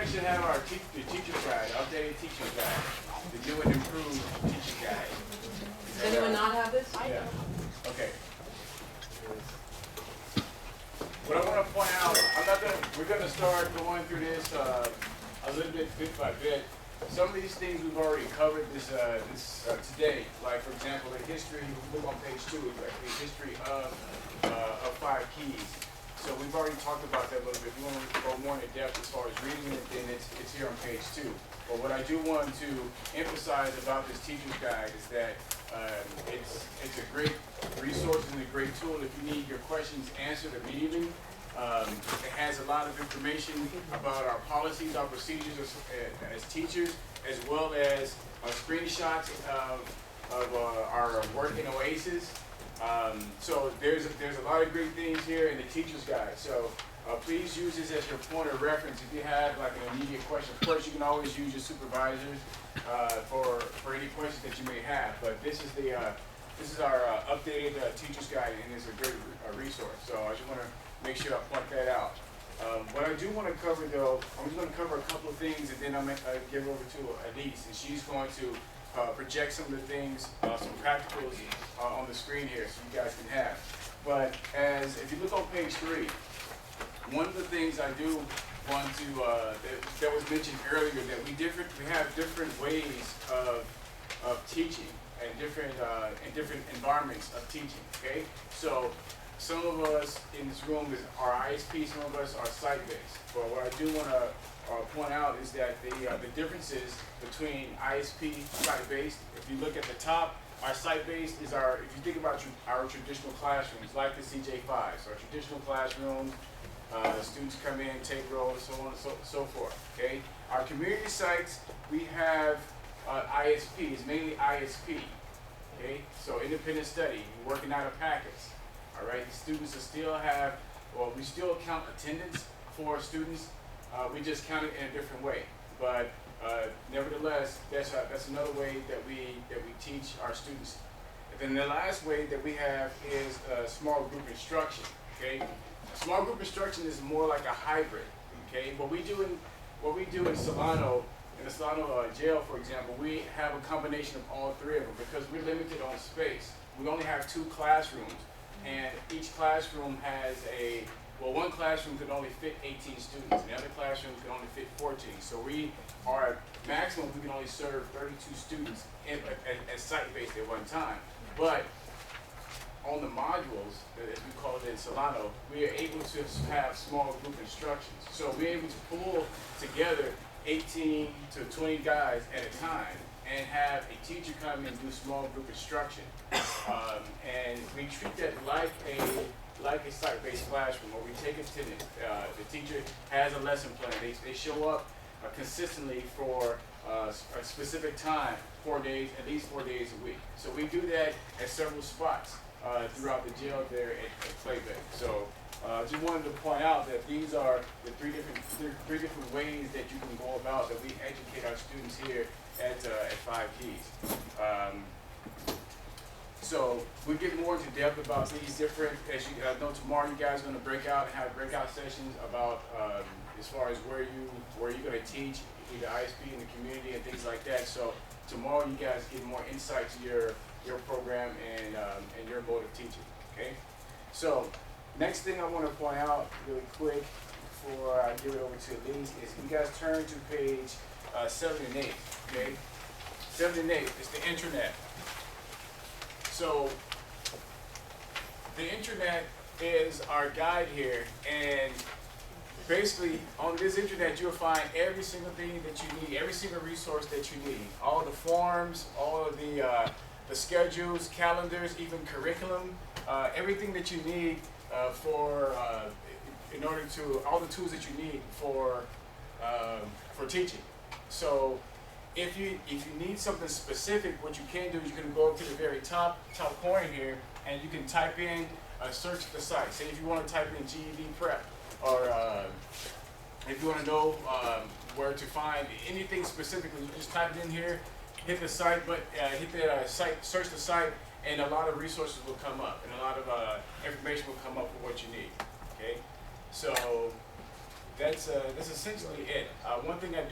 everybody should have our the teacher's guide, updated teacher's guide, the new and improved teacher's guide. Does anyone not have this? Yeah. Okay. What I want to point out, we're gonna start going through this a little bit by bit. Some of these things we've already covered today. Like for example, the history. Look on page 2. It's actually the history of 5 keys. So we've already talked about that a little bit. If you want to go more in depth as far as reading it, then it's here on page 2. But what I do want to emphasize about this teacher's guide is that it's a great resource and a great tool if you need your questions answered immediately. It has a lot of information about our policies, our procedures as teachers, as well as screenshots of our work in OASIS. So there's a lot of great things here in the teacher's guide. So please use this as your point of reference if you have like an immediate question. Of course, you can always use your supervisors for any questions that you may have. But this is our updated teacher's guide, and it's a great resource. So I just want to make sure I point that out. What I do want to cover, though, I'm just going to cover a couple of things, and then I'm going to give over to Elise, and she's going to project some of the things, some practicals on the screen here, so you guys can have. But if you look on page 3, one of the things I do want to that was mentioned earlier, that we have different ways of teaching and different environments of teaching. Okay, so some of us in this room are ISP, some of us are site-based. But what I do want to point out is that the differences between ISP, site-based. If you look at the top, our site-based is if you think about our traditional classrooms, like the CJ5s, our traditional classrooms, students come in, take roles, so on and so forth. Okay, our community sites, we have ISP, it's mainly ISP. Okay, so independent study, working out of packets. All right, the students we still count attendance for students. We just count it in a different way. But nevertheless, that's another way that we teach our students. And then the last way that we have is small group instruction. Okay, small group instruction is more like a hybrid. Okay, what we do in Solano. In the Solano jail, for example, we have a combination of all 3 of them because we're limited on space. We only have 2 classrooms, and each classroom has one classroom could only fit 18 students, and the other classroom could only fit 14. So our maximum, we can only serve 32 students at site-based at one time. But on the modules, as we call it in Solano, we are able to have small group instructions. So we're able to pull together 18 to 20 guys at a time and have a teacher come and do small group instruction. And we treat that like a site-based classroom where we take attendance. The teacher has a lesson plan. They show up consistently for a specific time, 4 days, at least 4 days a week. So we do that at several spots throughout the jail there at Clay Bay. So I just wanted to point out that these are the three different ways that you can go about that we educate our students here at 5 Keys. So we get more into depth about these different, as you know, tomorrow you guys are going to break out and have breakout sessions about as far as where you're going to teach, either ISP in the community and things like that. So tomorrow you guys get more insight to your program and your mode of teaching. Okay. So next thing I want to point out really quick before I give it over to Elise is you guys turn to page 7 and 8. Okay. 7 and 8 is the intranet. So the intranet is our guide here, and basically on this intranet you'll find every single thing that you need, every single resource that you need, all the forms, all of the schedules, calendars, even curriculum, everything that you need in order to all the tools that you need for teaching. So if you need something specific, what you can do is you can go up to the very top corner here, and you can type in, search the site. Say if you want to type in GED prep, or if you want to know where to find anything specifically, you just type it in here, hit the site, hit the site, search the site, and a lot of resources will come up, and a lot of information will come up for what you need. Okay, so that's essentially it. One thing I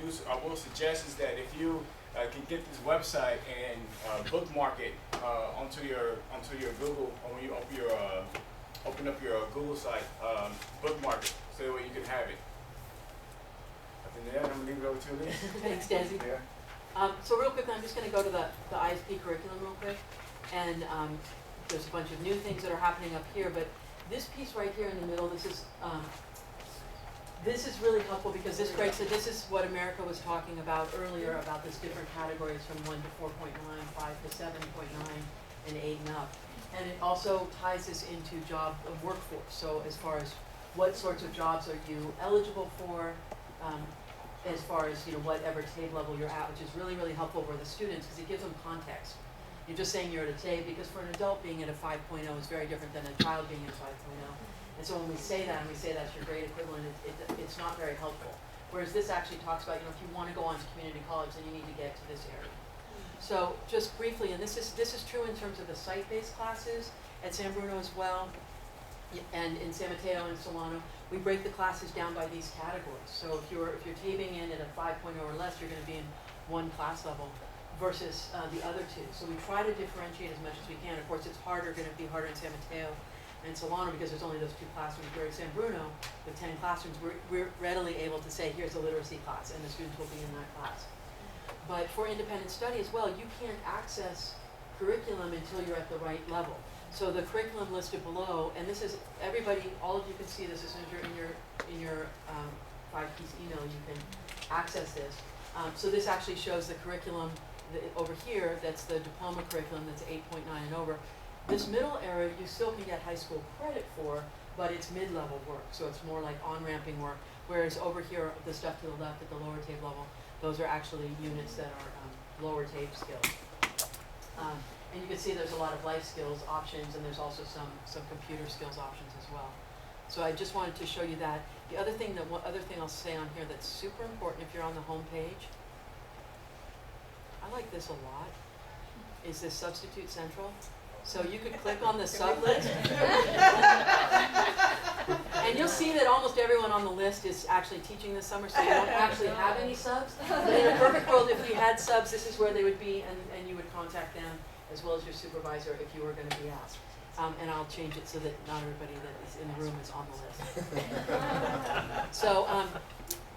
will suggest is that if you can get this website and bookmark it onto your Google, or when you open up your Google site, bookmark it so that way you can have it. Other than that, I'm gonna leave it over to Elise. Thanks, Desi. Yeah. So real quick, I'm just going to go to the ISP curriculum real quick, and there's a bunch of new things that are happening up here, but this piece right here in the middle, this is really helpful because this breaks, so this is what America was talking about earlier about this different categories from 1 to 4.9, 5 to 7.9, and 8 and up. And it also ties this into job workforce, so as far as what sorts of jobs are you eligible for, as far as whatever TABE level you're at, which is really, really helpful for the students because it gives them context. You're just saying you're at a TABE because for an adult being at a 5.0 is very different than a child being at 5.0. And so when we say that, and we say that's your grade equivalent, it's not very helpful. Whereas this actually talks about, if you want to go on to community college, then you need to get to this area. So just briefly, and this is true in terms of the site-based classes at San Bruno as well, and in San Mateo and Solano, we break the classes down by these categories. So if you're tabing in at a 5.0 or less, you're going to be in one class level versus the other two. So we try to differentiate as much as we can. Of course, it's going to be harder in San Mateo and Solano because there's only those 2 classrooms. Where at San Bruno, with 10 classrooms, we're readily able to say, here's a literacy class, and the students will be in that class. But for independent study as well, you can't access curriculum until you're at the right level. So the curriculum listed below, and this is everybody, all of you can see this as soon as you're in your 5-piece email, you can access this. So this actually shows the curriculum over here, that's the diploma curriculum, that's 8.9 and over. This middle area you still can get high school credit for, but it's mid-level work, so it's more like on-ramping work. Whereas over here, the stuff to the left at the lower TABE level, those are actually units that are lower TABE skills. And you can see there's a lot of life skills options, and there's also some computer skills options as well. So I just wanted to show you that. The other thing I'll say on here that's super important if you're on the home page, I like this a lot, is this Substitute Central. So you could click on the sub list, and you'll see that almost everyone on the list is actually teaching this summer, so you don't actually have any subs. But in a perfect world, if you had subs, this is where they would be, and you would contact them as well as your supervisor if you were going to be asked. And I'll change it so that not everybody that is in the room is on the list.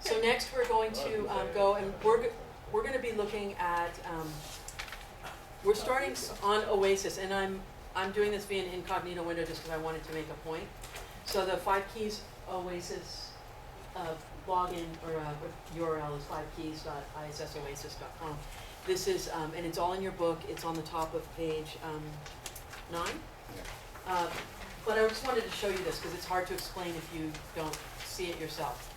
So next we're going to go, and we're going to be looking at. We're starting on Oasis, and I'm doing this via an incognito window just because I wanted to make a point. So the 5 keys Oasis login or URL is 5keys.issoasis.com. This is, and it's all in your book. It's on the top of page 9. But I just wanted to show you this because it's hard to explain if you don't see it yourself.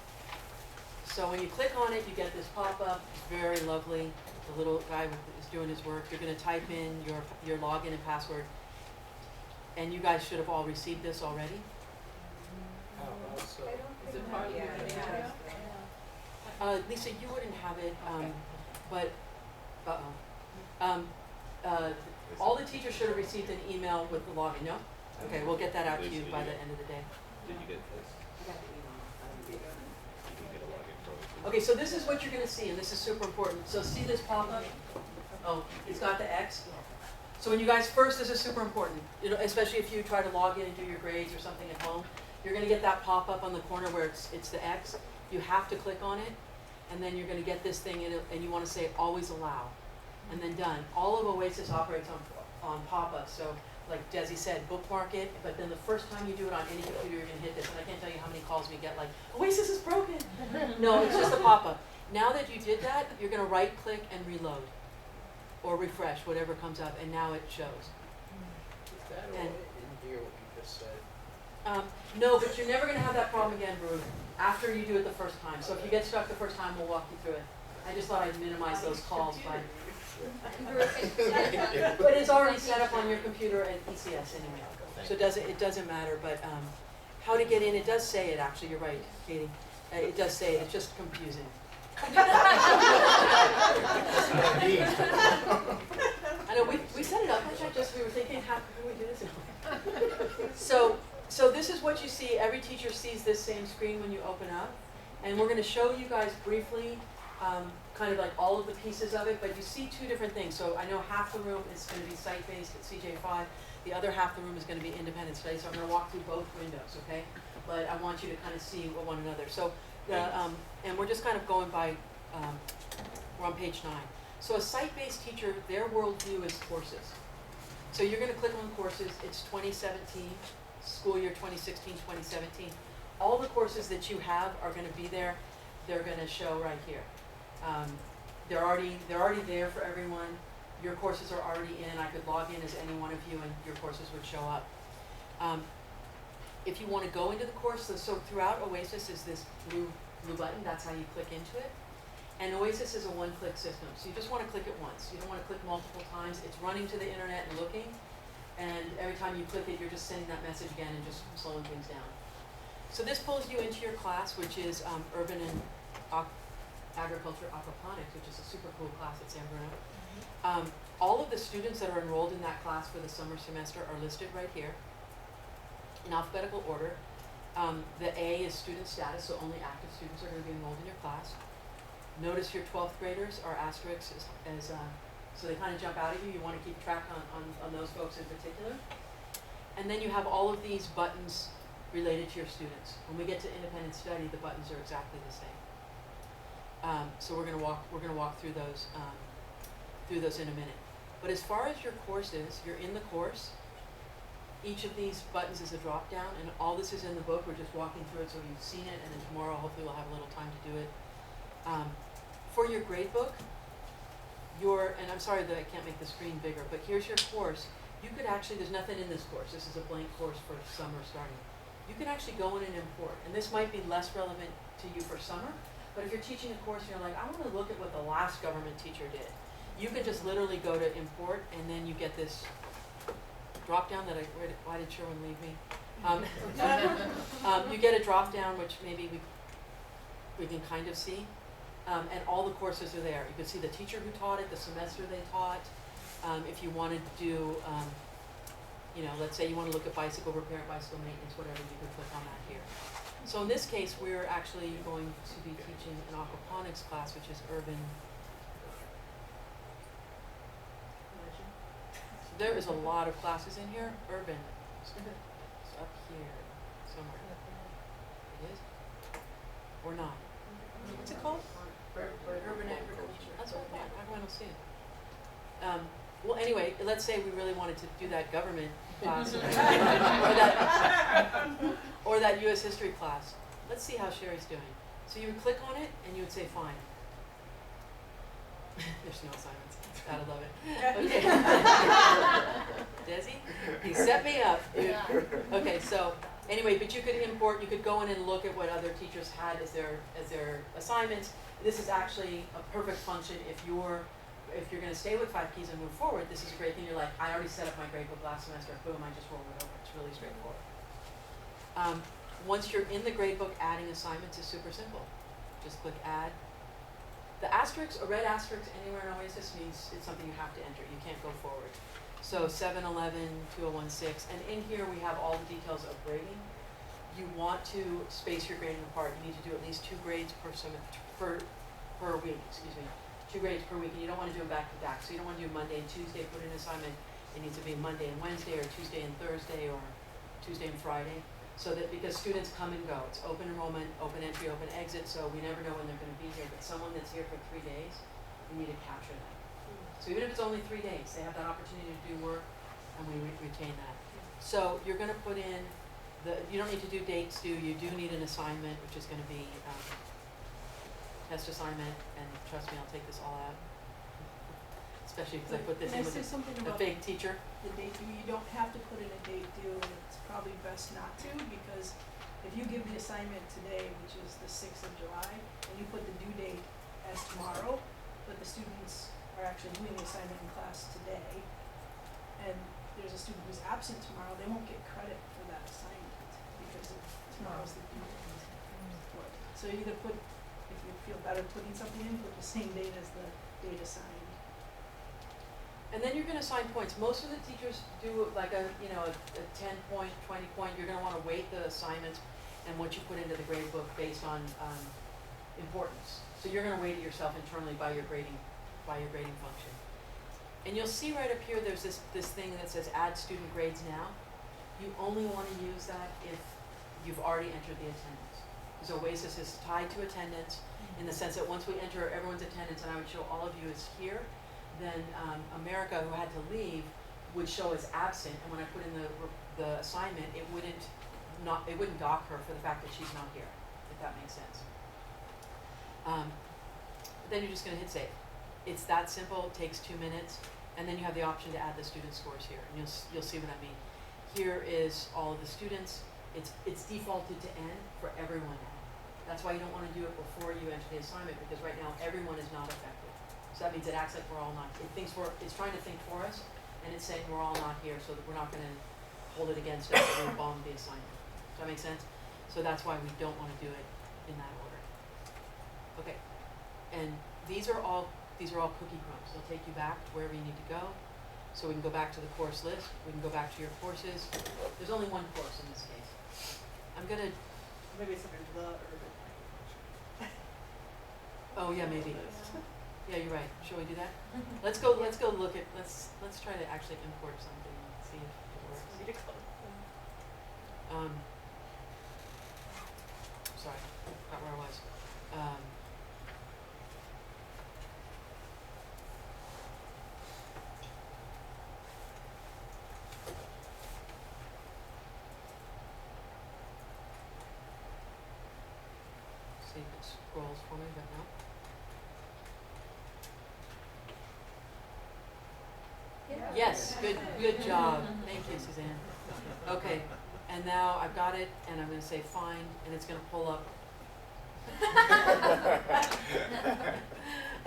So when you click on it, you get this pop-up. It's very lovely. The little guy is doing his work. You're going to type in your login and password. And you guys should have all received this already. Is it part of your Lisa, you wouldn't have it, but all the teachers should have received an email with the login. No? Okay, we'll get that out to you by the end of the day. Did you get this? I got the email. You can get a login for it. Okay, so this is what you're going to see, and this is super important. So see this pop-up? Oh, it's got the X. So when you guys, first, this is super important, especially if you try to log in and do your grades or something at home. You're going to get that pop-up on the corner where it's the X. You have to click on it, and then you're going to get this thing, and you want to say always allow, and then done. All of Oasis operates on pop-ups. So like Desi said, bookmark it, but then the first time you do it on any computer, you're going to hit this, and I can't tell you how many calls we get like, Oasis is broken. No, it's just a pop-up. Now that you did that, you're going to right-click and reload, or refresh, whatever comes up, and now it shows. Is that all in here what you just said? No, but you're never going to have that problem again, Baruch, after you do it the first time. So if you get stuck the first time, we'll walk you through it. I just thought I'd minimize those calls by... But it's already set up on your computer at ECS anyway, so it doesn't matter. But how to get in? It does say it actually. You're right, Katie. It does say it. It's just confusing. I know we set it up. We were thinking, how can we do this? So this is what you see. Every teacher sees this same screen when you open up. And we're gonna show you guys briefly, kind of like all of the pieces of it, but you see two different things. So I know half the room is gonna be site-based at CJ5, the other half of the room is gonna be independent study, so I'm gonna walk through both windows, okay? But I want you to kind of see one another. So, and we're just kind of going by, we're on page 9. So a site-based teacher, their worldview is courses. So you're gonna click on courses, it's 2017, school year 2016, 2017. All the courses that you have are gonna be there, they're gonna show right here. They're already there for everyone. Your courses are already in, I could log in as any one of you and your courses would show up. If you wanna go into the course, so throughout Oasis is this blue button, that's how you click into it. And Oasis is a one-click system, so you just wanna click it once. You don't wanna click multiple times. It's running to the internet and looking, and every time you click it, you're just sending that message again and just slowing things down. So this pulls you into your class, which is Urban and Agriculture Aquaponics, which is a super cool class at San Bruno. All of the students that are enrolled in that class for the summer semester are listed right here in alphabetical order. The A is student status, so only active students are going to be enrolled in your class. Notice your 12th graders are asterisks as so they kind of jump out at you. You want to keep track on those folks in particular. And then you have all of these buttons related to your students. When we get to independent study, the buttons are exactly the same. So we're going to walk through those in a minute. But as far as your courses, you're in the course. Each of these buttons is a drop down, and all this is in the book. We're just walking through it so you've seen it, and then tomorrow hopefully we'll have a little time to do it. For your grade book, and I'm sorry that I can't make the screen bigger, but here's your course. You could actually, there's nothing in this course. This is a blank course for summer starting. You can actually go in and import, and this might be less relevant to you for summer, but if you're teaching a course and you're like, I want to look at what the last government teacher did, you can just literally go to import, and then you get this drop down that why did Sherwin leave me? You get a drop down, which maybe we can kind of see. And all the courses are there. You can see the teacher who taught it, the semester they taught. If you want to do, let's say you want to look at bicycle repair, bicycle maintenance, whatever, you can click on that here. So in this case, we're actually going to be teaching an aquaponics class, which is urban. So there is a lot of classes in here. Urban. It's up here somewhere. It is? Or not? What's it called? Urban agriculture. That's what I don't see it. Well, anyway, let's say we really wanted to do that government class, or that U.S. history class. Let's see how Sherry's doing. So you would click on it, and you would say, fine. There's no assignments. Gotta love it. Okay. Desi, he set me up. Okay, so anyway, but you could import. You could go in and look at what other teachers had as their assignments. This is actually a perfect function if you're going to stay with 5 keys and move forward. This is a great thing. You're like, I already set up my grade book last semester. Boom, I just roll it over. It's really straightforward. Once you're in the grade book, adding assignments is super simple. Just click add. The asterisk, a red asterisk anywhere in Oasis means it's something you have to enter. You can't go forward. So 711, 2016, and in here we have all the details of grading. You want to space your grading apart. You need to do at least 2 grades per week, 2 grades per week, and you don't want to do them back to back. So you don't want to do Monday and Tuesday, put in an assignment. It needs to be Monday and Wednesday, or Tuesday and Thursday, or Tuesday and Friday. So that, because students come and go, it's open enrollment, open entry, open exit, so we never know when they're going to be here. But someone that's here for 3 days, we need to capture that. So even if it's only 3 days, they have that opportunity to do work, and we retain that. So you're going to put in you don't need to do dates, you do need an assignment, which is going to be test assignment, and trust me, I'll take this all out. Especially because I put this in with a fake teacher. The date due, you don't have to put in a date due, and it's probably best not to, because if you give the assignment today, which is the 6th of July, and you put the due date as tomorrow, but the students are actually doing the assignment in class today, and there's a student who's absent tomorrow, they won't get credit for that assignment because tomorrow's the due date. So you either put, if you feel better putting something in, put the same date as the date assigned. And then you're going to assign points. Most of the teachers do like a 10-point, 20-point. You're going to want to weight the assignments and what you put into the grade book based on importance. So you're gonna weight it yourself internally by your grading function. And you'll see right up here, there's this thing that says add student grades now. You only wanna use that if you've already entered the attendance. Because OASIS is tied to attendance in the sense that once we enter everyone's attendance, and I would show all of you as here, then America, who had to leave, would show as absent, and when I put in the assignment, it wouldn't dock her for the fact that she's not here, if that makes sense. Then you're just gonna hit save. It's that simple, it takes 2 minutes, and then you have the option to add the student scores here, and you'll see what I mean. Here is all of the students. It's defaulted to N for everyone now. That's why you don't wanna do it before you enter the assignment, because right now everyone is not affected. So that means it acts like we're all not, it's trying to think for us, and it's saying we're all not here, so that we're not gonna hold it against us, or we'll bomb the assignment. Does that make sense? So that's why we don't wanna do it in that order. Okay, and these are all cookie crumbs. They'll take you back to wherever you need to go. So we can go back to the course list, we can go back to your courses. There's only one course in this case. I'm gonna, Maybe it's under the urban language. oh yeah, maybe. Yeah, you're right. Shall we do that? Let's go look at, let's try to actually import something and see if it works. Need to close. Sorry, not where I was. See if it scrolls for me, but no. Yes, good job. Thank you, Suzanne. Okay, and now I've got it, and I'm gonna say find, and it's gonna pull up.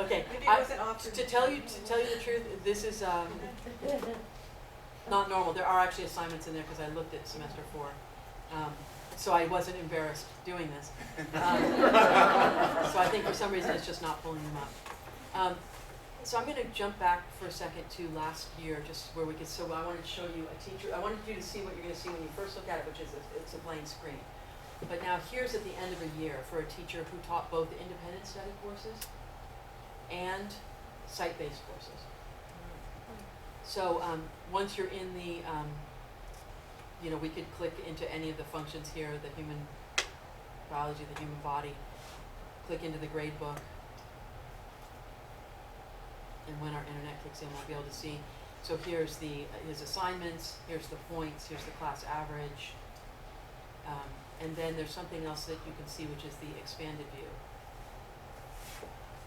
Okay, Maybe it wasn't often. to tell you the truth, this is not normal. There are actually assignments in there because I looked at semester 4, so I wasn't embarrassed doing this. So I think for some reason it's just not pulling them up. So I'm going to jump back for a second to last year, just where we could. So I wanted to show you a teacher. I wanted you to see what you're going to see when you first look at it, which is it's a blank screen. But now here's at the end of a year for a teacher who taught both independent study courses and site-based courses. So once you're in the, we could click into any of the functions here, the human biology, the human body, click into the grade book. And when our internet kicks in, we'll be able to see. So here's his assignments, here's the points, here's the class average. And then there's something else that you can see, which is the expanded view.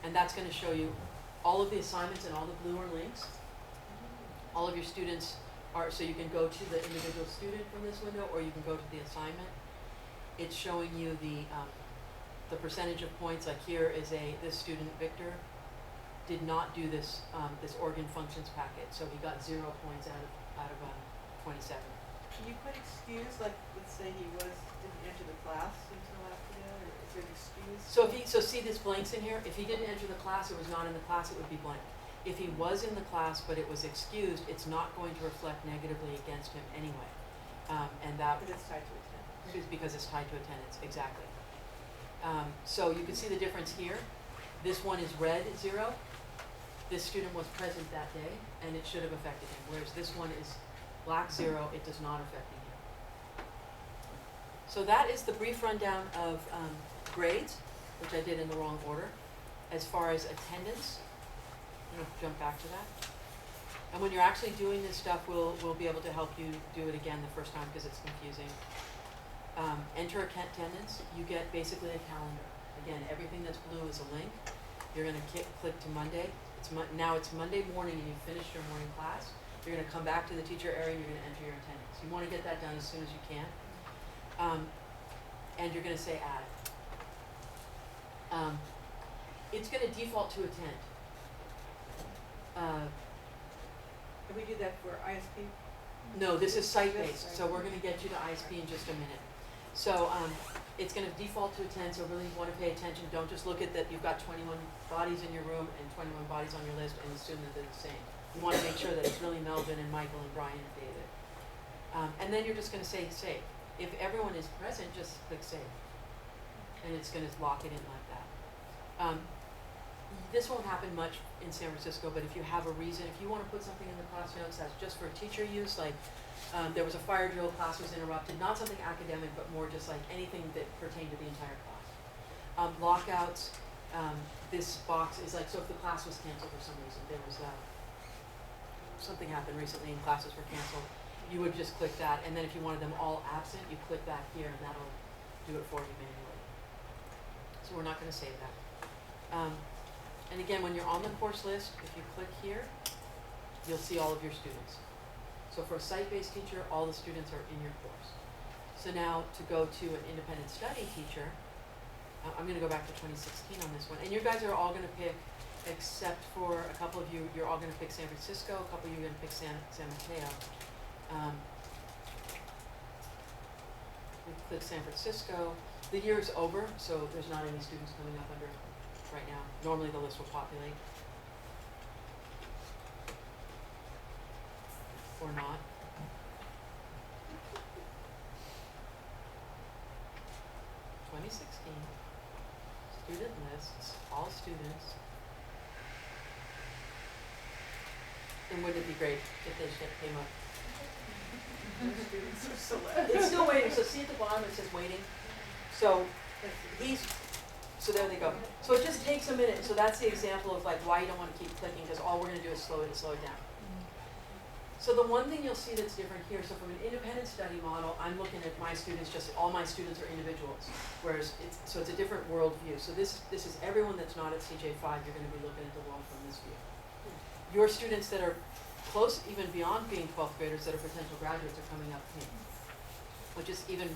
And that's going to show you all of the assignments, and all the blue are links. All of your students are, so you can go to the individual student from this window, or you can go to the assignment. It's showing you the percentage of points. Like here is this student, Victor, did not do this organ functions packet, so he got 0 points out of 27. Can you put excuse, like, let's say he didn't enter the class until after that, or is there an excuse? So see this blanks in here? If he didn't enter the class, it was not in the class, it would be blank. If he was in the class but it was excused, it's not going to reflect negatively against him anyway. And that Because it's tied to attendance. is because it's tied to attendance, exactly. So you can see the difference here. This one is red 0. This student was present that day, and it should have affected him, whereas this one is black 0, it does not affect him. So that is the brief rundown of grades, which I did in the wrong order. As far as attendance, I'm going to jump back to that. And when you're actually doing this stuff, we'll be able to help you do it again the first time because it's confusing. Enter attendance, you get basically a calendar. Again, everything that's blue is a link. You're going to click to Monday. Now it's Monday morning and you've finished your morning class. You're going to come back to the teacher area and you're going to enter your attendance. You want to get that done as soon as you can. And you're going to say add. It's going to default to attend. Can we do that for ISP? No, this is site-based, so we're going to get you to ISP in just a minute. So it's going to default to attend, so really want to pay attention. Don't just look at that you've got 21 bodies in your room and 21 bodies on your list and assume that they're the same. You want to make sure that it's really Melvin and Michael and Brian and David. And then you're just going to say save. If everyone is present, just click save. And it's going to lock it in like that. This won't happen much in San Francisco, but if you have a reason, if you wanna put something in the class notes that's just for teacher use, like, there was a fire drill, class was interrupted, not something academic, but more just like anything that pertained to the entire class. Lockouts, this box is like, so if the class was canceled for some reason, there was, something happened recently and classes were canceled, you would just click that, and then if you wanted them all absent, you click back here and that'll do it for you manually. So we're not gonna save that. And again, when you're on the course list, if you click here, you'll see all of your students. So for a site-based teacher, all the students are in your course. So now to go to an independent study teacher, I'm gonna go back to 2016 on this one, and you guys are all gonna pick, except for a couple of you, you're all gonna pick San Francisco, a couple of you are gonna pick San Mateo. We click San Francisco. The year is over, so there's not any students coming up under right now. Normally the list will populate. Or not. Student lists, all students. And wouldn't it be great if they just came up? Students are select. It's still waiting, so see at the bottom it says waiting. So so there they go. So it just takes a minute, so that's the example of like why you don't want to keep clicking, because all we're going to do is slow it down. So the one thing you'll see that's different here, so from an independent study model, I'm looking at my students, just all my students are individuals, whereas it's a different world view. So this is everyone that's not at CJ5, you're going to be looking at the world from this view. Your students that are close, even beyond being 12th graders, that are potential graduates are coming up here, which is even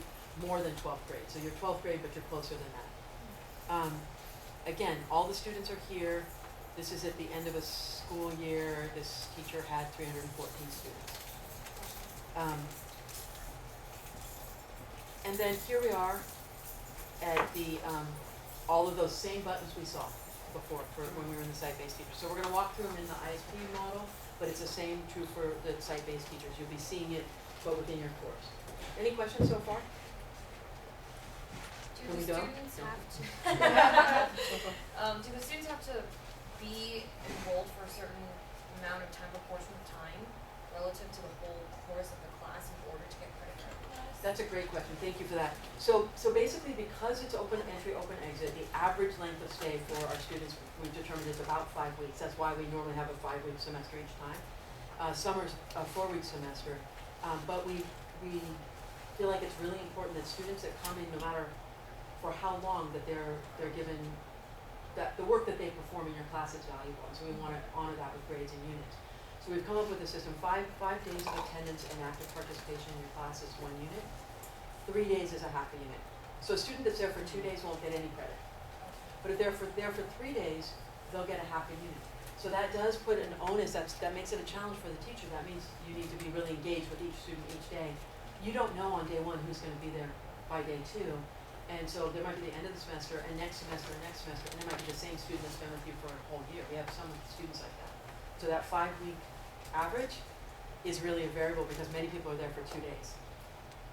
more than 12th grade. So you're 12th grade, but you're closer than that. Again, all the students are here. This is at the end of a school year. This teacher had 314 students. And then here we are at the all of those same buttons we saw before for when we were in the site-based teachers. So we're going to walk through them in the ISP model, but it's the same true for the site-based teachers. You'll be seeing it, but within your course. Any questions so far? Do Can the we go? students have to do the students have to be enrolled for a certain amount of time, proportion of time, relative to the whole course of the class in order to get credit for the class? That's a great question. Thank you for that. So basically, because it's open entry, open exit, the average length of stay for our students we've determined is about 5 weeks. That's why we normally have a 5-week semester each time. Summer's a 4-week semester, but we feel like it's really important that students that come in, no matter for how long, that they're given that the work that they perform in your class is valuable, and so we want to honor that with grades and units. So we've come up with a system, 5 days of attendance and active participation in your class is 1 unit. 3 days is a half a unit. So a student that's there for 2 days won't get any credit. But if they're there for 3 days, they'll get a half a unit. So that does put an onus, that makes it a challenge for the teacher. That means you need to be really engaged with each student each day. You don't know on day 1 who's going to be there by day 2. And so there might be the end of the semester, and next semester, and there might be the same student that's been with you for a whole year. We have some students like that. So that 5-week average is really a variable because many people are there for 2 days.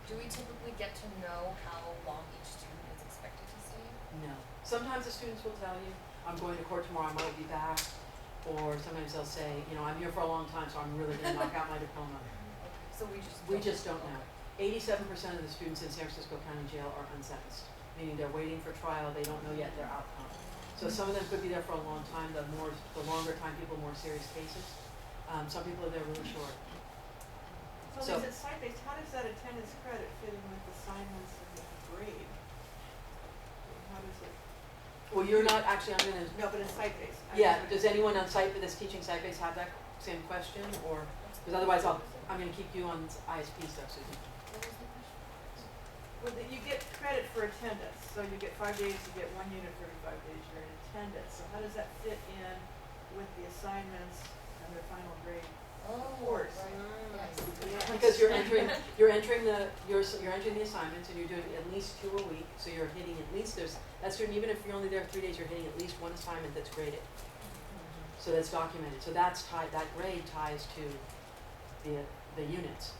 Do we typically get to know how long each student is expected to stay? No. Sometimes the students will tell you, I'm going to court tomorrow, I might be back. Or sometimes they'll say, you know, I'm here for a long time, so I'm really going to knock out my diploma. Okay. So We just don't know. 87% of the students in San Francisco County Jail are unsentenced, meaning they're waiting for trial, they don't know yet their outcome. So some of them could be there for a long time, the longer time people, more serious cases. Some people are there really short. So is it site-based, how does that attendance credit fit in with assignments and the grade? How does it? Well, you're not actually, I'm gonna, No, but it's site-based. yeah, does anyone on site that's teaching site-based have that same question, or, because otherwise I'm gonna keep you on ISP stuff, Susan. What was the question? Well, you get credit for attendance, so you get 5 days, you get 1 unit for every 5 days you're in attendance. So how does that fit in with the assignments and their final grade? Course. Right. Yes. Because you're entering the assignments and you're doing at least 2 a week, so you're hitting at least that student, even if you're only there 3 days, you're hitting at least 1 assignment that's graded. So that's documented. So that grade ties to the units.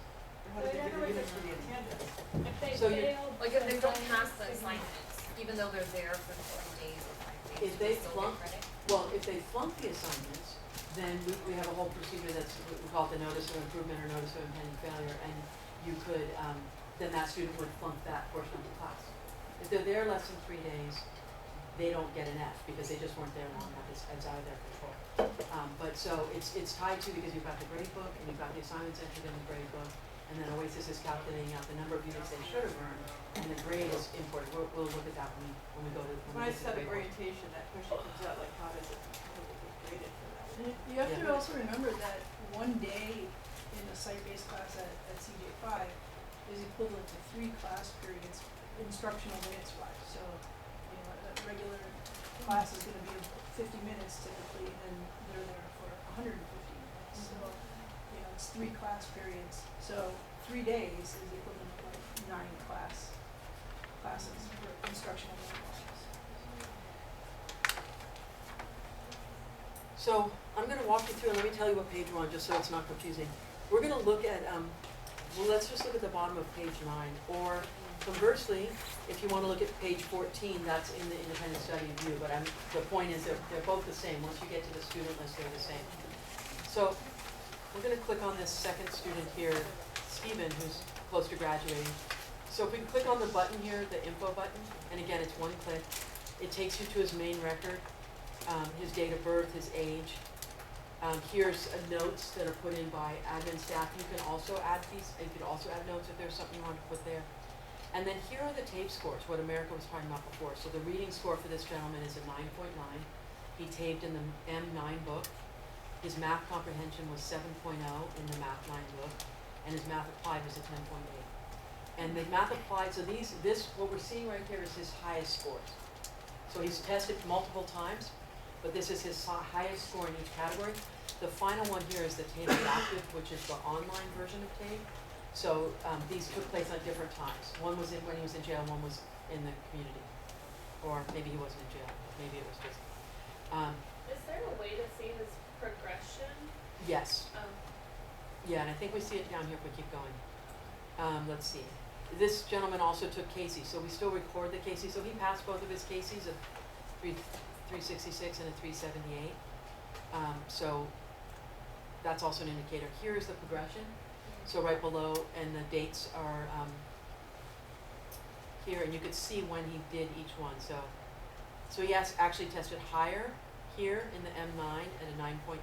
Or how do they get the units for the attendance? So you, Like if they don't pass the assignments, even though they're there for 3 days or 5 days, if So they still get flunk, credit? well, if they flunk the assignments, then we have a whole procedure that's, we call it the notice of improvement or notice of impending failure, and you could, then that student would flunk that portion of the class. If they're there less than 3 days, they don't get an F because they just weren't there long enough, it's out of their control. But so it's tied to, because you've got the grade book and you've got the assignments entered in the grade book, and then OASIS is calculating out the number of units they should have earned, and the grade is important. We'll look at that when we go to, When I we get to set the up grade book. orientation, that question comes out, like, how does it get graded for that? And you have to Yeah. also remember that one day in a site-based class at CJ5 is equivalent to 3 class periods instructional minutes wise. So, you know, a regular class is gonna be 50 minutes typically, and they're there for 150 minutes. So, you know, it's 3 class periods. So 3 days is the equivalent of like 9 classes for instructional minute wise. So I'm gonna walk you through, and let me tell you what page we're on, just so it's not confusing. We're gonna look at, well, let's just look at the bottom of page 9, or conversely, if you wanna look at page 14, that's in the independent study view, but the point is they're both the same. Once you get to the student list, they're the same. So we're gonna click on this second student here, Stephen, who's close to graduating. So if we click on the button here, the info button, and again, it's 1 click, it takes you to his main record, his date of birth, his age. Here's notes that are put in by admin staff. You can also add notes if there's something you want to put there. And then here are the TABE scores, what America was talking about before. So the reading score for this gentleman is a 9.9. He taped in the M9 book. His math comprehension was 7.0 in the Math 9 book, and his math applied was a 10.8. And the math applied, so what we're seeing right here is his highest scores. So he's tested multiple times, but this is his highest score in each category. The final one here is the TABE Adaptive, which is the online version of TABE. So these took place at different times. One was when he was in jail, one was in the community. Or maybe he wasn't in jail, maybe it was just. Is there a way to see his progression? Yes, yeah, and I think we see it down here if we keep going. Let's see. This gentleman also took Casey, so we still record the Casey. So he passed both of his Caseys, a 366 and a 378. So that's also an indicator. Here is the progression. So right below, and the dates are here, and you could see when he did each one. So he actually tested higher here in the M9 at a 9.9,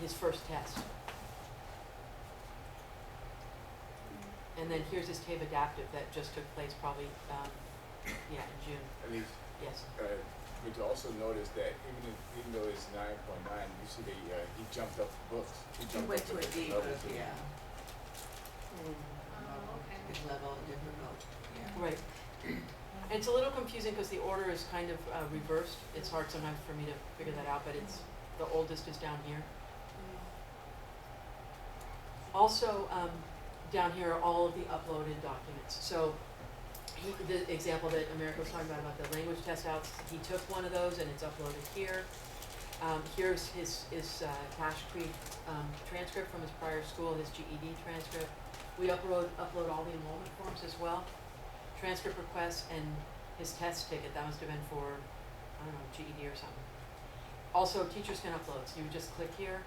his first test. And then here's his TABE Adaptive that just took place probably, in June. At least, Yes. but you also notice that even though it's 9.9, you see that he jumped up books. He jumped went up to a different D, levels. yeah. Oh, okay. Good level, difficult, yeah. Right. And it's a little confusing because the order is kind of reversed. It's hard sometimes for me to figure that out, but it's, the oldest is down here. Also, down here are all of the uploaded documents. So the example that America was talking about the language test outs, he took one of those and it's uploaded here. Here's his Cache Creek transcript from his prior school, his GED transcript. We upload all the enrollment forms as well. Transcript requests and his test ticket, that must have been for, I don't know, GED or something. Also, teachers can upload, so you would just click here,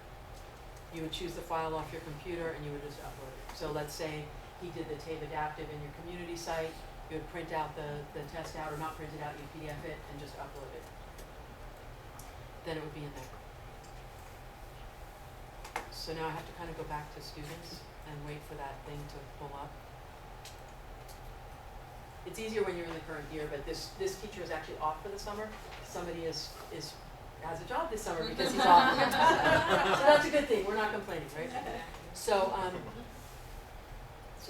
you would choose the file off your computer and you would just upload it. So let's say he did the TABE Adaptive in your community site, you would print out the test out, or not print it out, you PDF it and just upload it. Then it would be in there. So now I have to kind of go back to students and wait for that thing to pull up. It's easier when you're in the current year, but this teacher is actually off for the summer. Somebody has a job this summer because he's off. So that's a good thing, we're not complaining, right? So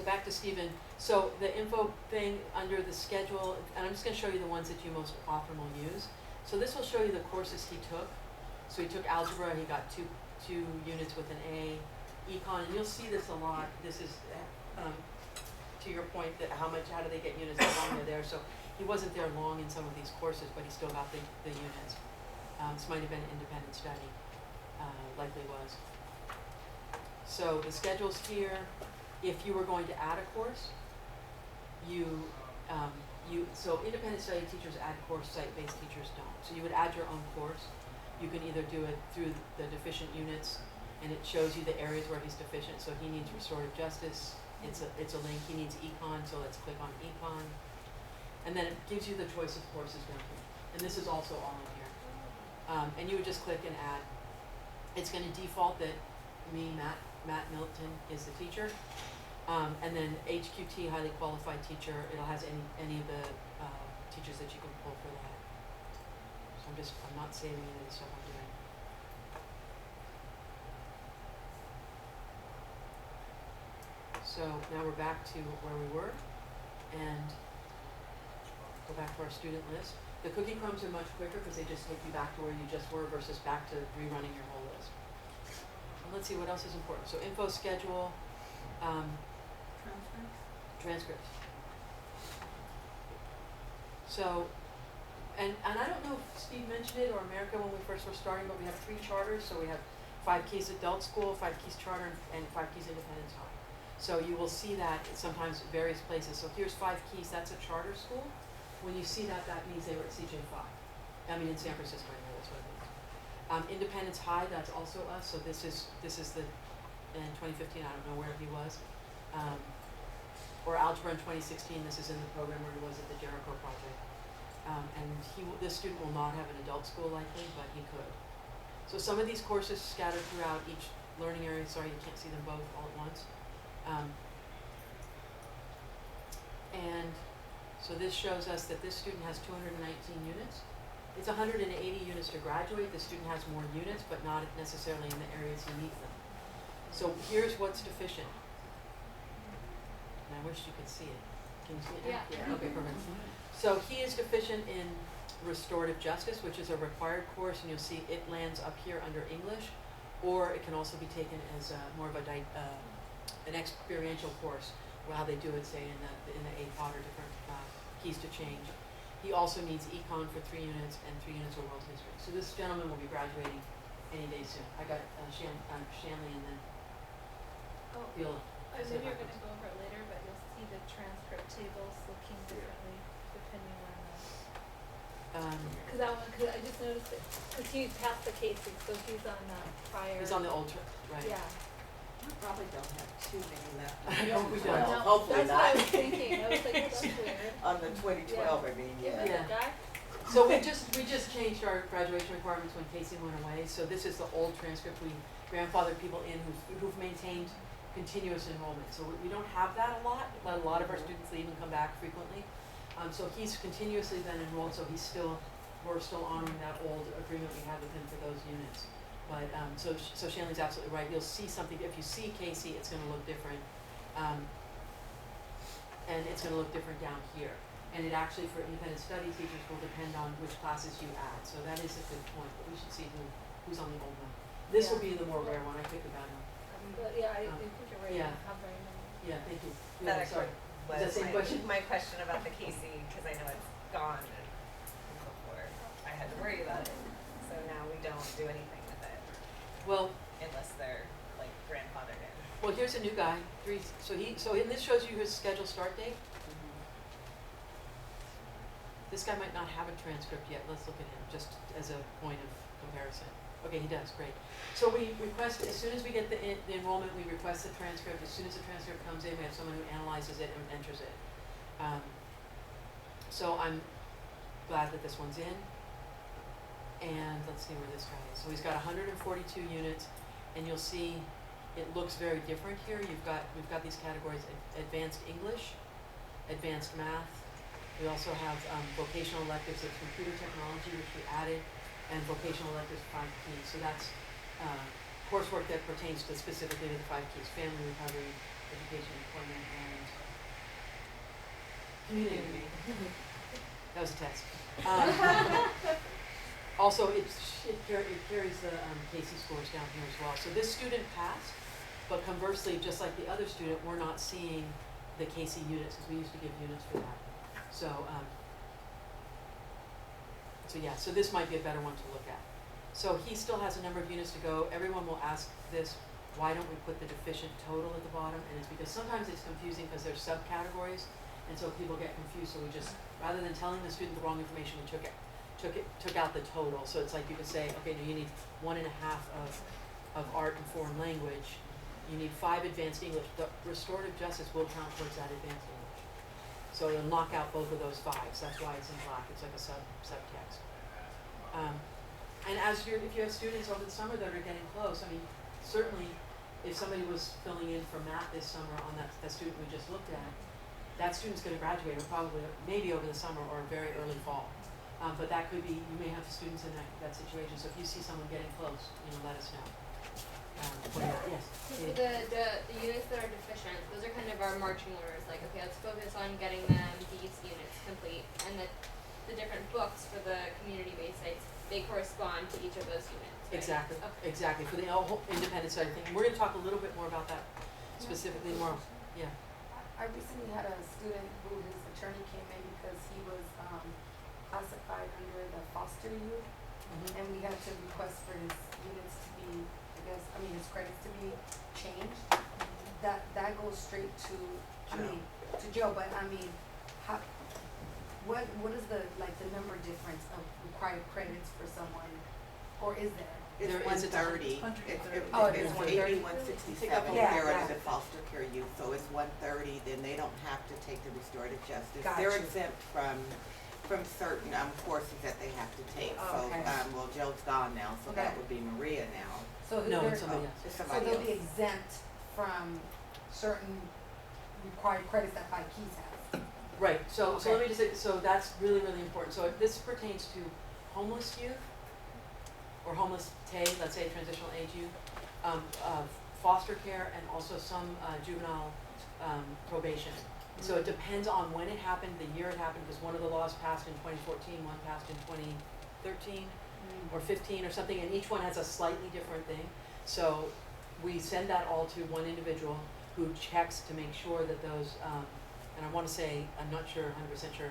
back to Stephen. So the info thing under the schedule, and I'm just gonna show you the ones that you most often will use. So this will show you the courses he took. So he took algebra, he got two units with an A. Econ, and you'll see this a lot. This is, to your point, that how do they get units, how long they're there. So he wasn't there long in some of these courses, but he still got the units. This might have been an independent study, likely was. So the schedule's here. If you were going to add a course, so independent study teachers add course, site-based teachers don't. So you would add your own course. You can either do it through the deficient units, and it shows you the areas where he's deficient. So he needs restorative justice. It's a link. He needs econ, so let's click on econ. And then it gives you the choice of courses down here. And this is also all in here. And you would just click and add. It's going to default that me, Matt Milton, is the teacher. And then HQT, highly qualified teacher, it'll has any of the teachers that you can pull for that. So I'm not saving any of the stuff I'm doing. So now we're back to where we were, and go back to our student list. The cookie crumbs are much quicker because they just take you back to where you just were versus back to rerunning your whole list. And let's see what else is important. So info schedule, transcripts. So, and I don't know if Steve mentioned it or America when we first were starting, but we have 3 charters. So we have 5 Keys Adult School, 5 Keys Charter, and 5 Keys Independence High. So you will see that sometimes various places. So here's 5 Keys, that's a charter school. When you see that, that means they were at CJ5. I mean, in San Francisco, anyway, that's what it means. Independence High, that's also us. So this is the, in 2015, I don't know where he was. Or Algebra in 2016, this is in the program where he was at the Jericho Project. And this student will not have an adult school likely, but he could. So some of these courses scattered throughout each learning area. Sorry, you can't see them both all at once. And so this shows us that this student has 219 units. It's 180 units to graduate. The student has more units, but not necessarily in the areas he needs them. So here's what's deficient. And I wish you could see it. Can you see it now? Yeah. Okay, perfect. So he is deficient in restorative justice, which is a required course, and you'll see it lands up here under English, or it can also be taken as more of an experiential course, how they do it, say in the APOD or different keys to change. He also needs econ for 3 units and 3 units of world history. So this gentleman will be graduating any day soon. I got Shanley and then Oh, Viola. I know you're gonna go over it later, but you'll see the transcript tables looking differently depending on cause I just noticed it, cause he passed the casing, so he's on prior. He's on the old right? Yeah. We probably don't have too many left. I hope we don't. Well, hopefully That's what I not. was thinking, I was like, oh, that's weird. On the 2012, I mean, Give yeah. it Yeah. a guy. So we just changed our graduation requirements when Casey went away. So this is the old transcript. We grandfathered people in who've maintained continuous enrollment. So we don't have that a lot, but a lot of our students leave and come back frequently. So he's continuously been enrolled, so we're still honoring that old agreement we had with him for those units. But so Shanley's absolutely right. You'll see something. If you see Casey, it's going to look different, and it's going to look different down here. And it actually, for independent study teachers, will depend on which classes you add. So that is a good point. But we should see who's on the old one. This will be the more rare one. I picked about him. But yeah, I think you're right, Yeah. I don't have very many. Yeah, thank you. That Yeah, sorry. actually Is that was same question? my question about the Casey, because I know it's gone and before I had to worry about it. So now we don't do anything with it Well, unless they're like grandfathered in. well, here's a new guy. So and this shows you his scheduled start date. This guy might not have a transcript yet. Let's look at him just as a point of comparison. Okay, he does, great. So we request, as soon as we get the enrollment, we request the transcript. As soon as the transcript comes in, we have someone who analyzes it and enters it. So I'm glad that this one's in. And let's see where this guy is. So he's got 142 units, and you'll see it looks very different here. We've got these categories: advanced English, advanced math. We also have vocational electives of computer technology, which we added, and vocational electives 5 keys. So that's coursework that pertains to specifically to the 5 keys: family, recovery, education, employment, and community. That was a test. Also, it carries the Casey scores down here as well. So this student passed, but conversely, just like the other student, we're not seeing the Casey units because we used to give units for that. So yeah, so this might be a better one to look at. So he still has a number of units to go. Everyone will ask this, why don't we put the deficient total at the bottom? And it's because sometimes it's confusing because there's subcategories, And so people get confused, so we just, rather than telling the student the wrong information, we took out the total. So it's like you could say, okay, now you need 1.5 of art and foreign language. You need 5 advanced English. The restorative justice will count towards that advanced English. So it'll knock out both of those 5s. That's why it's in black. It's like a subtext. And if you have students over the summer that are getting close, I mean, certainly if somebody was filling in for math this summer on that student we just looked at, that student's going to graduate, or probably maybe over the summer or very early fall. But that could be, you may have students in that situation. So if you see someone getting close, let us know. Yes. So for the units that are deficient, those are kind of our marching orders. Like, okay, let's focus on getting them these units complete, and the different books for the community-based sites, they correspond to each of those units. Right? Exactly. Okay. Exactly. For the whole independent study thing, we're going to talk a little bit more about that specifically tomorrow. Yeah. I recently had a student who his attorney came in because he was classified under the foster youth, and we had to request for his units to be, his credits to be changed. That goes straight to, to jail. But how? What is the number difference of required credits for someone, or is there? It's There is a 130. Oh, it It's is 130. 8167. Yeah, They're yeah. under the foster care youth, so it's 130. Then they don't have to take the restorative justice. Gotcha. They're exempt from certain courses that they have to take. Oh, okay. So Jill's gone now, so Okay. that would be Maria now. So No, they're- it's somebody else. It's so somebody they'll be else. exempt from certain required credits that Five Keys has. Right. So Okay. let me just say, so that's really, really important. So if this pertains to homeless youth or homeless let's say transitional age youth, foster care, and also some juvenile probation. So it depends on when it happened, the year it happened, because one of the laws passed in 2014, one passed in 2013 or 15 or something, and each one has a slightly different thing. So we send that all to one individual who checks to make sure that those, and I want to say, I'm not sure, 100% sure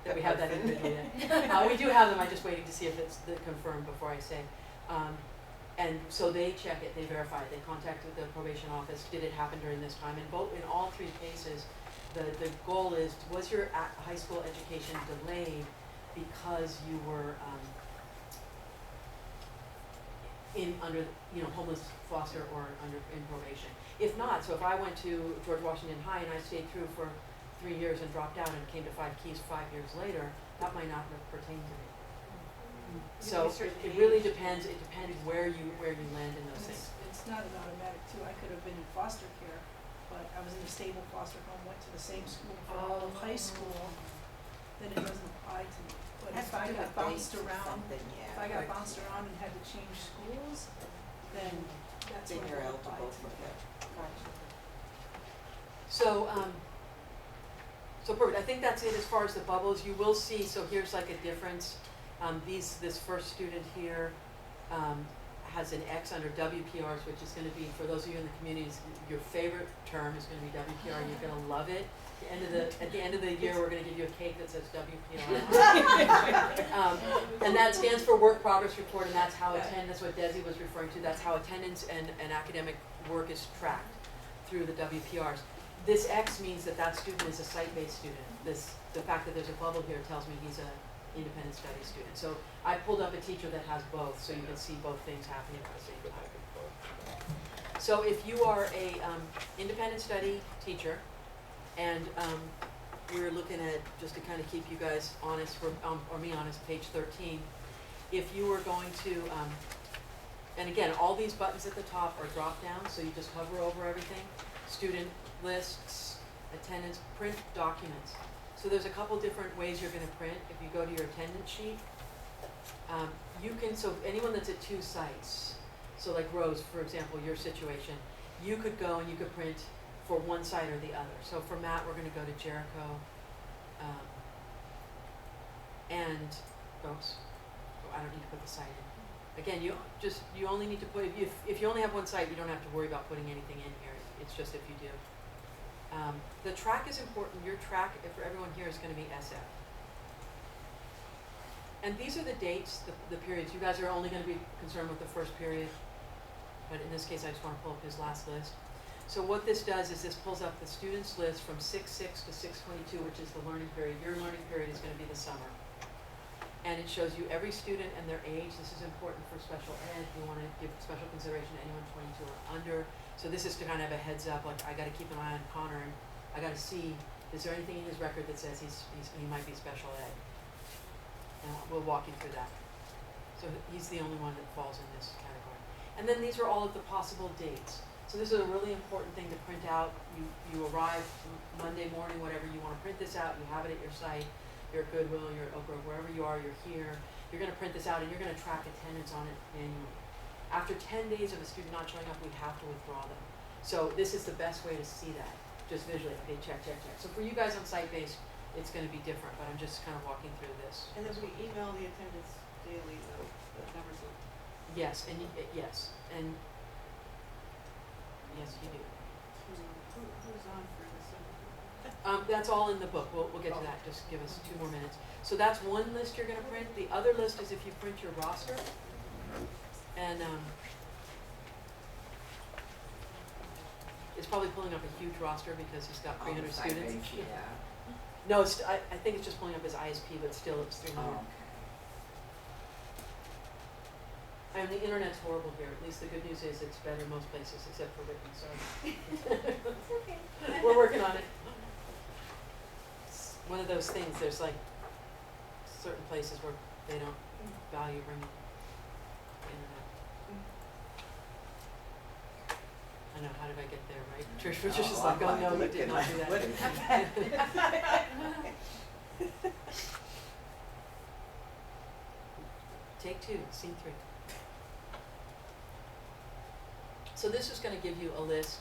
that we have that individual yet. We do have them, I'm just waiting to see if it's confirmed before I say. And so they check it, they verify it, they contacted the probation office, did it happen during this time? And in all 3 cases, the goal is, was your high school education delayed because you were under homeless, foster, or in probation? If not, so if I went to George Washington High and I stayed through for 3 years and dropped out and came to Five Keys 5 years later, that might not pertain to me. So it really depends. It depends where you land in those things. It's not an automatic too. I could have been in foster care, but I was in a stable foster home, went to the same school for all of high school, then it doesn't apply to me. But if I got bounced around, if I got bounced around and had to change schools, then that's Then when it you're would apply eligible to for me. that. So perfect. I think that's it as far as the bubbles. You will see. So here's like a difference. This first student here has an X under WPRs, which is going to be, for those of you in the communities, your favorite term is going to be WPR. You're going to love it. At the end of the year, we're going to give you a cake that says WPR. And that stands for Work Progress Report, and that's how attendance, what Desi was referring to, that's how attendance and academic work is tracked through the WPRs. This X means that student is a site-based student. The fact that there's a bubble here tells me he's an independent study student. So I pulled up a teacher that has both, so you can see both things happening at the same time. So if you are a independent study teacher, and we're looking at, just to kind of keep you guys honest, or me honest, page 13, if you were going to, and again, all these buttons at the top are drop down, so you just hover over everything. Student lists, attendance, print documents. So there's a couple different ways you're going to print. If you go to your attendance sheet, you can, so anyone that's at 2 sites, so like Rose, for example, your situation, you could go and you could print for one site or the other. So for Matt, we're going to go to Jericho, and oops, I don't need to put the site in. Again, you only need to put, if you only have one site, you don't have to worry about putting anything in here. It's just if you do. The track is important. Your track, for everyone here, is going to be SF. And these are the dates, the periods. You guys are only going to be concerned with the first period, but in this case, I just want to pull up his last list. So what this does is this pulls up the students list from 6-6 to 6-22, which is the learning period. Your learning period is gonna be the summer. And it shows you every student and their age. This is important for special ed. You wanna give special consideration to anyone 22 or under. So this is to kind of have a heads up, like I gotta keep an eye on Connor and I gotta see, is there anything in his record that says he might be special ed? And we'll walk you through that. So he's the only one that falls in this category. And then these are all of the possible dates. So this is a really important thing to print out. You arrive Monday morning, whatever, you wanna print this out, you have it at your site. You're at Goodwill, you're at Oak Grove, wherever you are, you're here. You're gonna print this out and you're gonna track attendance on it manually. After 10 days of a student not showing up, we have to withdraw them. So this is the best way to see that, just visually. Okay, check. So for you guys on site-based, it's gonna be different, but I'm just kind of walking through this. And then we email the attendance daily, the numbers of. Yes, and yes, and yes, you do. Who's on for this? That's all in the book. We'll get to that. Just give us 2 more minutes. So that's one list you're gonna print. The other list is if you print your roster. And it's probably pulling up a huge roster because he's got 300 students. Yeah. No, I think it's just pulling up his ISP, but still it's 300. Oh, okay. And the internet's horrible here. At least the good news is it's better most places except for Whitman, so. It's okay. We're working on it. It's one of those things, there's like certain places where they don't value bringing internet. I know, how did I get there, right? Trish was just like, oh no, you did not do that. Take 2, scene 3. So this is gonna give you a list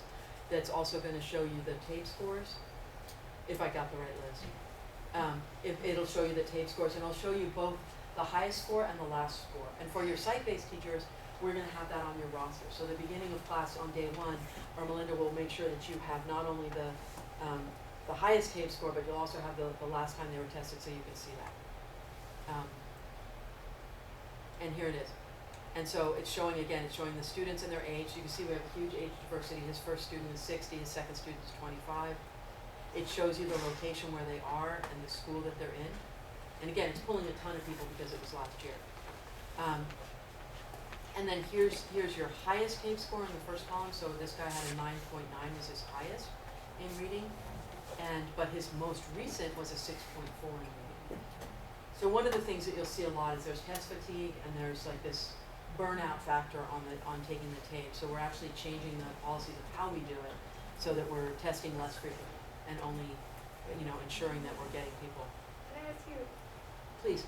that's also gonna show you the TABE scores, if I got the right list. It'll show you the TABE scores, and it'll show you both the highest score and the last score. And for your site-based teachers, we're gonna have that on your roster. So the beginning of class on day 1, or Melinda will make sure that you have not only the highest TABE score, but you'll also have the last time they were tested so you can see that. And here it is. And so it's showing, again, it's showing the students and their age. You can see we have a huge age diversity. His first student is 60, his second student is 25. It shows you the location where they are and the school that they're in. And again, it's pulling a ton of people because it was last year. And then here's your highest TABE score in the first column. So this guy had a 9.9 was his highest in reading. But his most recent was a 6.4 in reading. So one of the things that you'll see a lot is there's test fatigue and there's like this burnout factor on taking the TABE. So we're actually changing the policies of how we do it so that we're testing less frequently and only, ensuring that we're getting people. Can I ask you, Please.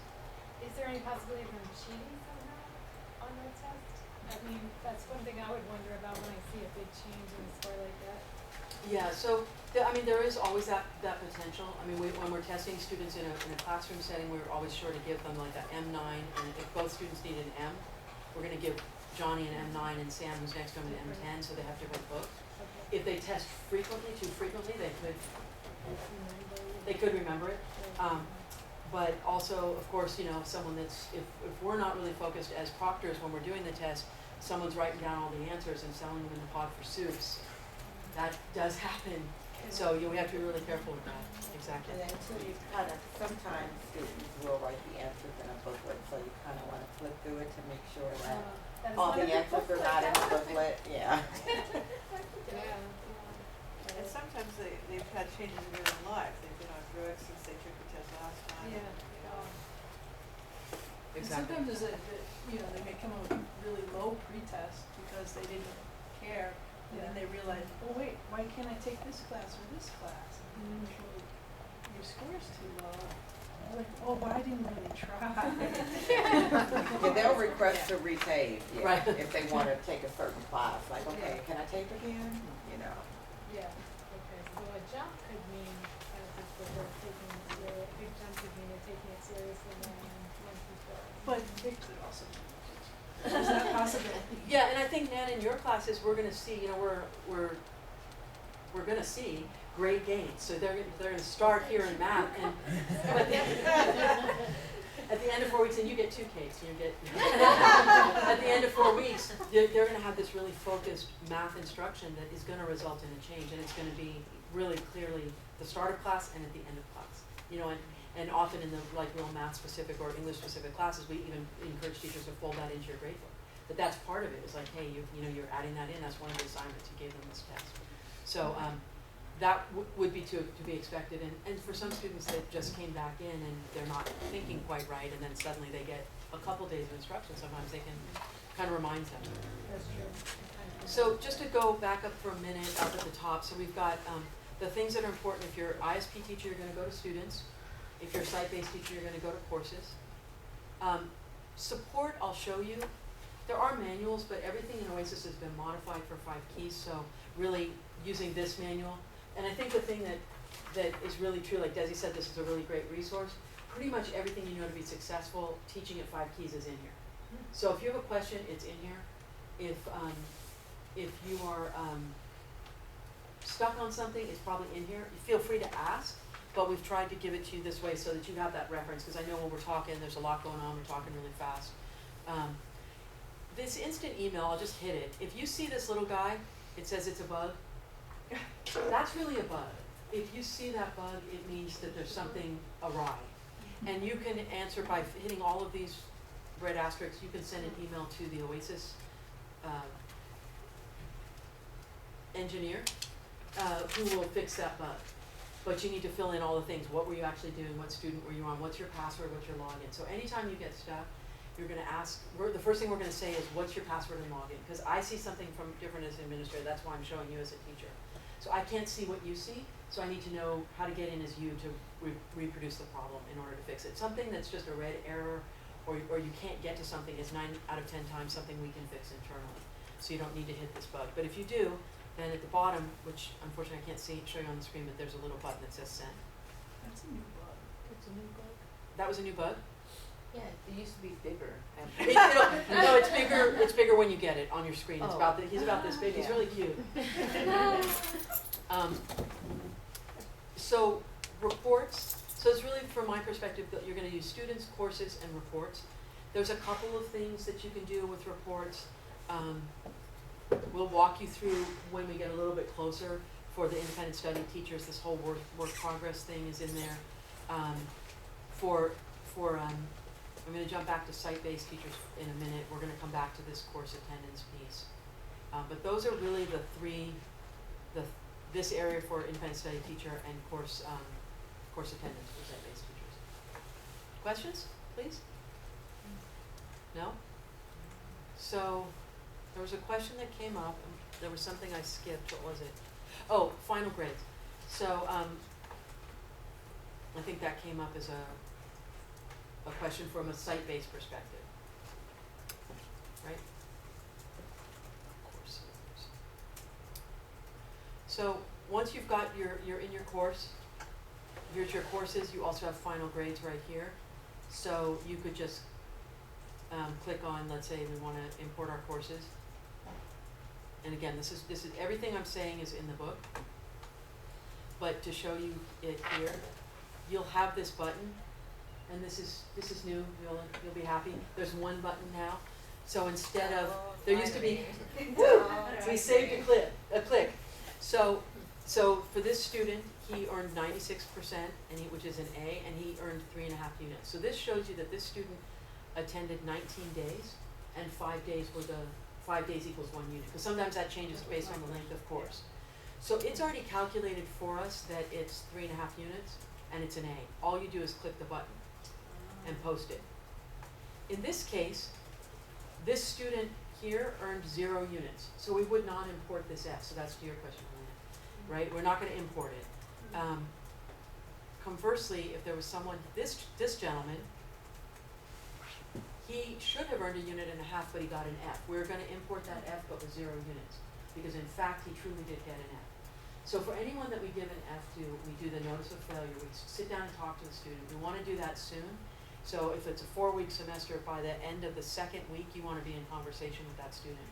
is there any possibility of them cheating somehow on the test? I mean, that's one thing I would wonder about when I see a big change in a score like that. Yeah, so, there is always that potential. I mean, when we're testing students in a classroom setting, we're always sure to give them like a M9, and if both students need an M, we're gonna give Johnny an M9 and Sam, who's next to him, an M10, so they have different books. Okay. If they test too frequently, they could remember it. But also, of course, someone that's, if we're not really focused as proctors when we're doing the test, someone's writing down all the answers and selling them in the pod for soups. That does happen. So we have to be really careful with that. Exactly. And then too, you sometimes students will write the answers in a booklet, so you kind of want to flip through it to make sure that That's all not the a answers are not in the booklet, yeah. And sometimes they've had changes in their own lives. They've been on drugs since they took the test last time. Yeah. And Exactly. sometimes they may come up with really low pretest because they didn't care, and then they realize, oh wait, why can't I take this class or this class? And then your score's too low. They're like, oh, but I didn't really try. Yeah, they'll request to retake, Right. if they want to take a certain class, like, okay, can I take again, Yeah, okay, so a jump could mean, that they're taking it seriously, a big jump could mean they're taking it seriously when once you start. But big could also be. Is that possible? Yeah, and I think, Nan, in your classes, we're gonna see, we're gonna see grade gains. So they're gonna start here in math, At the end of 4 weeks, and you get 2 cakes, you get, at the end of 4 weeks, they're gonna have this really focused math instruction that is gonna result in a change, and it's gonna be really clearly the start of class and at the end of class. You know, and often in the like real math specific or English specific classes, we even encourage teachers to fold that into your grade book. But that's part of it, it's like, hey, you know, you're adding that in, that's one of the assignments you gave them this test. So, that would be to be expected, and for some students that just came back in and they're not thinking quite right, and then suddenly they get a couple days of instruction, sometimes they can kind of remind them. That's true. So just to go back up for a minute up at the top, so we've got the things that are important. If you're ISP teacher, you're gonna go to students. If you're a site-based teacher, you're gonna go to courses. Support, I'll show you. There are manuals, but everything in OASIS has been modified for 5 keys, so really using this manual. And I think the thing that is really true, like Desi said, this is a really great resource. Pretty much everything you know to be successful teaching at 5 keys is in here. So if you have a question, it's in here. If you are stuck on something, it's probably in here. Feel free to ask, but we've tried to give it to you this way so that you have that reference, because I know when we're talking, there's a lot going on, we're talking really fast. This instant email, I'll just hit it. If you see this little guy, it says it's a bug. That's really a bug. If you see that bug, it means that there's something awry. And you can answer by hitting all of these red asterisks. You can send an email to the OASIS engineer who will fix that bug. But you need to fill in all the things. What were you actually doing? What student were you on? What's your password? What's your login? So anytime you get stuck, you're going to ask, the first thing we're going to say is, what's your password and login? Because I see something from different as an administrator. That's why I'm showing you as a teacher. So I can't see what you see, so I need to know how to get in as you to reproduce the problem in order to fix it. Something that's just a red error or you can't get to something is 9 out of 10 times something we can fix internally. So you don't need to hit this bug. But if you do, then at the bottom, which unfortunately I can't show you on the screen, but there's a little button that says send. That's a new bug. It's a new bug. That was a new bug? Yeah, it used to be bigger. No, it's bigger when you get it on your screen. It's Oh. he's about this big. He's Yeah. really cute. So reports. So it's really, from my perspective, that you're going to use students, courses, and reports. There's a couple of things that you can do with reports. We'll walk you through when we get a little bit closer for the independent study teachers. This whole work progress thing is in there. I'm going to jump back to site-based teachers in a minute. We're going to come back to this course attendance piece. But those are really the three, this area for independent study teacher and course attendance for site-based teachers. Questions, please? No? So there was a question that came up, and there was something I skipped. What was it? Oh, final grades. So I think that came up as a question from a site-based perspective, right? Courses. So once you've got you're in your course, here's your courses. You also have final grades right here. So you could just click on, let's say we want to import our courses. And again, this is everything I'm saying is in the book. But to show you it here, you'll have this button. And this is new. You'll be happy. There's one button now. So instead of there used to be, we saved a click. So for this student, he earned 96%, which is an A, and he earned 3.5 units. So this shows you that this student attended 19 days, and 5 days were 5 days equals 1 unit. Because sometimes that changes based on the length of course. So it's already calculated for us that it's 3.5 units, and it's an A. All you do is click the button and post it. In this case, this student here earned 0 units, so we would not import this F. So that's to your question, Elena, right? We're not going to import it. Conversely, if there was someone, this gentleman, he should have earned 1.5 units, but he got an F. We're going to import that F, but with 0 units, because in fact he truly did get an F. So for anyone that we give an F to, we do the notice of failure. We sit down and talk to the student. We want to do that soon. So if it's a 4-week semester, by the end of the 2nd week, you want to be in conversation with that student.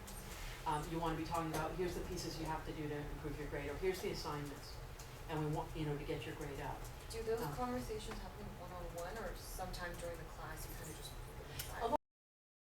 You want to be talking about, here's the pieces you have to do to improve your grade, or here's the assignments, and we want, to get your grade up. Do those conversations happen one-on-one or sometime during the class?